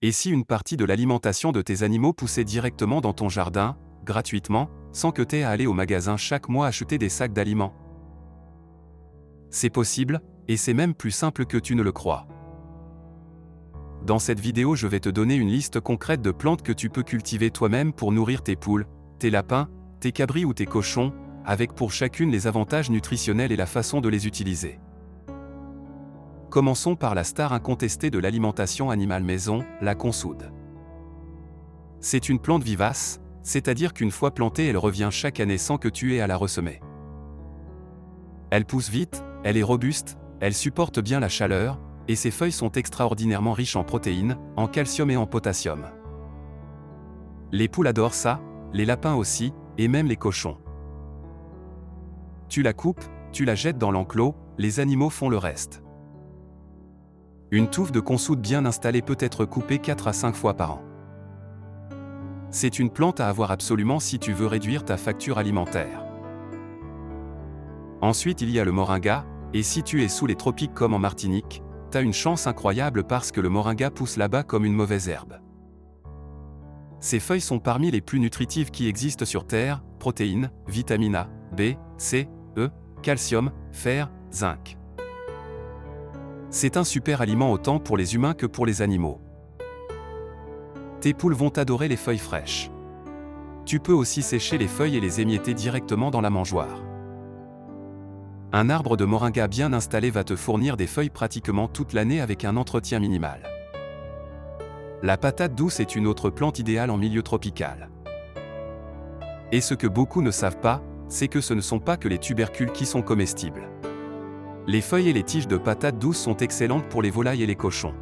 Et si une partie de l'alimentation de tes animaux poussait directement dans ton jardin, gratuitement, sans que tu aies à aller au magasin chaque mois acheter des sacs d'aliments? C'est possible, et c'est même plus simple que tu ne le crois. Dans cette vidéo, je vais te donner une liste concrète de plantes que tu peux cultiver toi-même pour nourrir tes poules, tes lapins, tes cabris ou tes cochons, avec pour chacune les avantages nutritionnels et la façon de les utiliser. Commençons par la star incontestée de l'alimentation animale maison, la consoude. C'est une plante vivace, c'est-à-dire qu'une fois plantée, elle revient chaque année sans que tu aies à la ressemer. Elle pousse vite, elle est robuste, elle supporte bien la chaleur, et ses feuilles sont extraordinairement riches en protéines, en calcium et en potassium. Les poules adorent ça, les lapins aussi, et même les cochons. Tu la coupes, tu la jettes dans l'enclos, les animaux font le reste. Une touffe de consoude bien installée peut être coupée 4 à 5 fois par an. C'est une plante à avoir absolument si tu veux réduire ta facture alimentaire. Ensuite il y a le moringa, et si tu es sous les tropiques comme en Martinique, t'as une chance incroyable parce que le moringa pousse là-bas comme une mauvaise herbe. Ses feuilles sont parmi les plus nutritives qui existent sur Terre, protéines, vitamines A, B, C, E, calcium, fer, zinc. C'est un super aliment autant pour les humains que pour les animaux. Tes poules vont adorer les feuilles fraîches. Tu peux aussi sécher les feuilles et les émietter directement dans la mangeoire. Un arbre de moringa bien installé va te fournir des feuilles pratiquement toute l'année avec un entretien minimal. La patate douce est une autre plante idéale en milieu tropical. Et ce que beaucoup ne savent pas, c'est que ce ne sont pas que les tubercules qui sont comestibles. Les feuilles et les tiges de patate douce sont excellentes pour les volailles et les cochons.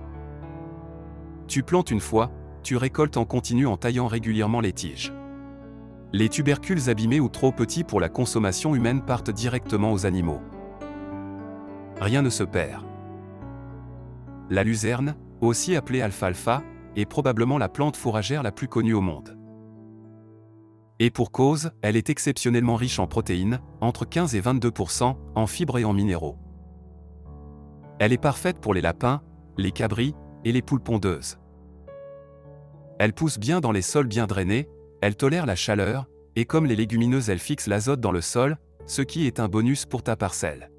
Tu plantes une fois, tu récoltes en continu en taillant régulièrement les tiges. Les tubercules abîmés ou trop petits pour la consommation humaine partent directement aux animaux. Rien ne se perd. La luzerne, aussi appelée alfalfa, est probablement la plante fourragère la plus connue au monde. Et pour cause, elle est exceptionnellement riche en protéines, entre 15 et 22%, en fibres et en minéraux. Elle est parfaite pour les lapins, les cabris et les poules pondeuses. Elle pousse bien dans les sols bien drainés, elle tolère la chaleur, et comme les légumineuses, elle fixe l'azote dans le sol, ce qui est un bonus pour ta parcelle.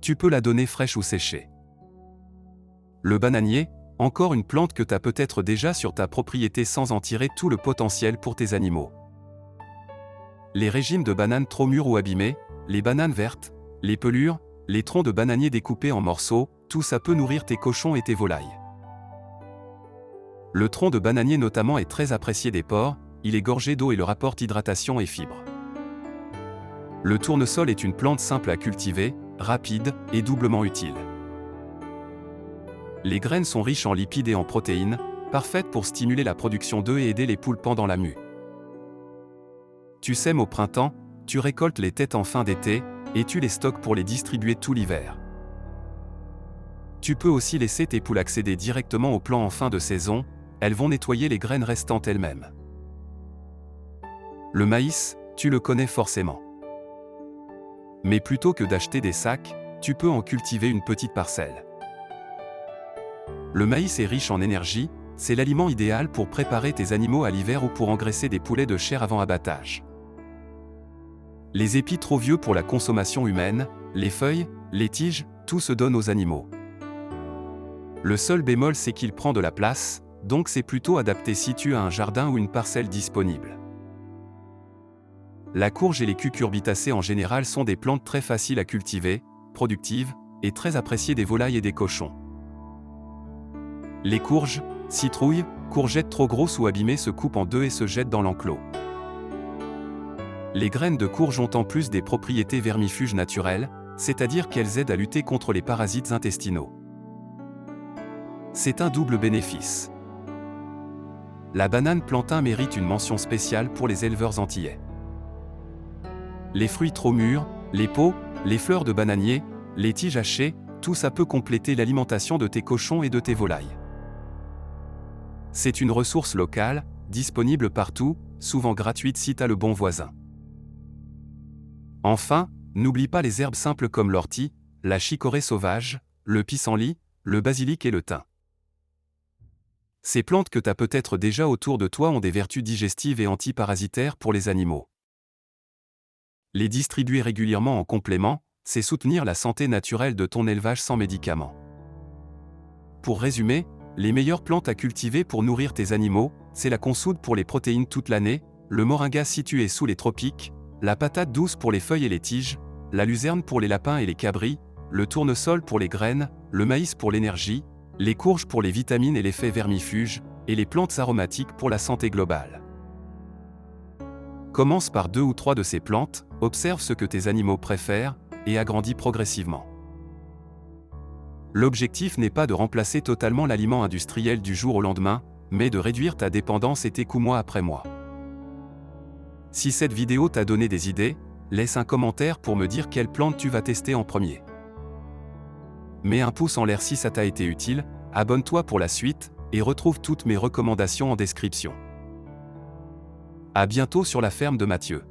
Tu peux la donner fraîche ou séchée. Le bananier, encore une plante que tu as peut-être déjà sur ta propriété sans en tirer tout le potentiel pour tes animaux. Les régimes de bananes trop mûres ou abîmées, les bananes vertes, les pelures, les troncs de bananier découpés en morceaux, tout ça peut nourrir tes cochons et tes volailles. Le tronc de bananier notamment est très apprécié des porcs, il est gorgé d'eau et leur apporte hydratation et fibres. Le tournesol est une plante simple à cultiver, rapide et doublement utile. Les graines sont riches en lipides et en protéines, parfaites pour stimuler la production d'œufs et aider les poules pendant la mue. Tu sèmes au printemps, tu récoltes les têtes en fin d'été, et tu les stockes pour les distribuer tout l'hiver. Tu peux aussi laisser tes poules accéder directement au plant en fin de saison, elles vont nettoyer les graines restantes elles-mêmes. Le maïs, tu le connais forcément. Mais plutôt que d'acheter des sacs, tu peux en cultiver une petite parcelle. Le maïs est riche en énergie, c'est l'aliment idéal pour préparer tes animaux à l'hiver ou pour engraisser des poulets de chair avant abattage. Les épis trop vieux pour la consommation humaine, les feuilles, les tiges, tout se donne aux animaux. Le seul bémol c'est qu'il prend de la place, donc c'est plutôt adapté si tu as un jardin ou une parcelle disponible. La courge et les cucurbitacées en général sont des plantes très faciles à cultiver, productives, et très appréciées des volailles et des cochons. Les courges, citrouilles, courgettes trop grosses ou abîmées se coupent en deux et se jettent dans l'enclos. Les graines de courge ont en plus des propriétés vermifuges naturelles, c'est-à-dire qu'elles aident à lutter contre les parasites intestinaux. C'est un double bénéfice. La banane plantain mérite une mention spéciale pour les éleveurs antillais. Les fruits trop mûrs, les peaux, les fleurs de bananier, les tiges hachées, tout ça peut compléter l'alimentation de tes cochons et de tes volailles. C'est une ressource locale, disponible partout, souvent gratuite si t'as le bon voisin. Enfin, n'oublie pas les herbes simples comme l'ortie, la chicorée sauvage, le pissenlit, le basilic et le thym. Ces plantes que tu as peut-être déjà autour de toi ont des vertus digestives et antiparasitaires pour les animaux. Les distribuer régulièrement en complément, c'est soutenir la santé naturelle de ton élevage sans médicaments. Pour résumer, les meilleures plantes à cultiver pour nourrir tes animaux, c'est la consoude pour les protéines toute l'année, le moringa situé sous les tropiques, la patate douce pour les feuilles et les tiges, la luzerne pour les lapins et les cabris, le tournesol pour les graines, le maïs pour l'énergie, les courges pour les vitamines et l'effet vermifuge, et les plantes aromatiques pour la santé globale. Commence par 2 ou 3 de ces plantes, observe ce que tes animaux préfèrent, et agrandis progressivement. L'objectif n'est pas de remplacer totalement l'aliment industriel du jour au lendemain, mais de réduire ta dépendance et tes coûts mois après mois. Si cette vidéo t'a donné des idées, laisse un commentaire pour me dire quelle plante tu vas tester en premier. Mets un pouce en l'air si ça t'a été utile, abonne-toi pour la suite, et retrouve toutes mes recommandations en description. À bientôt sur la ferme de Mathieu.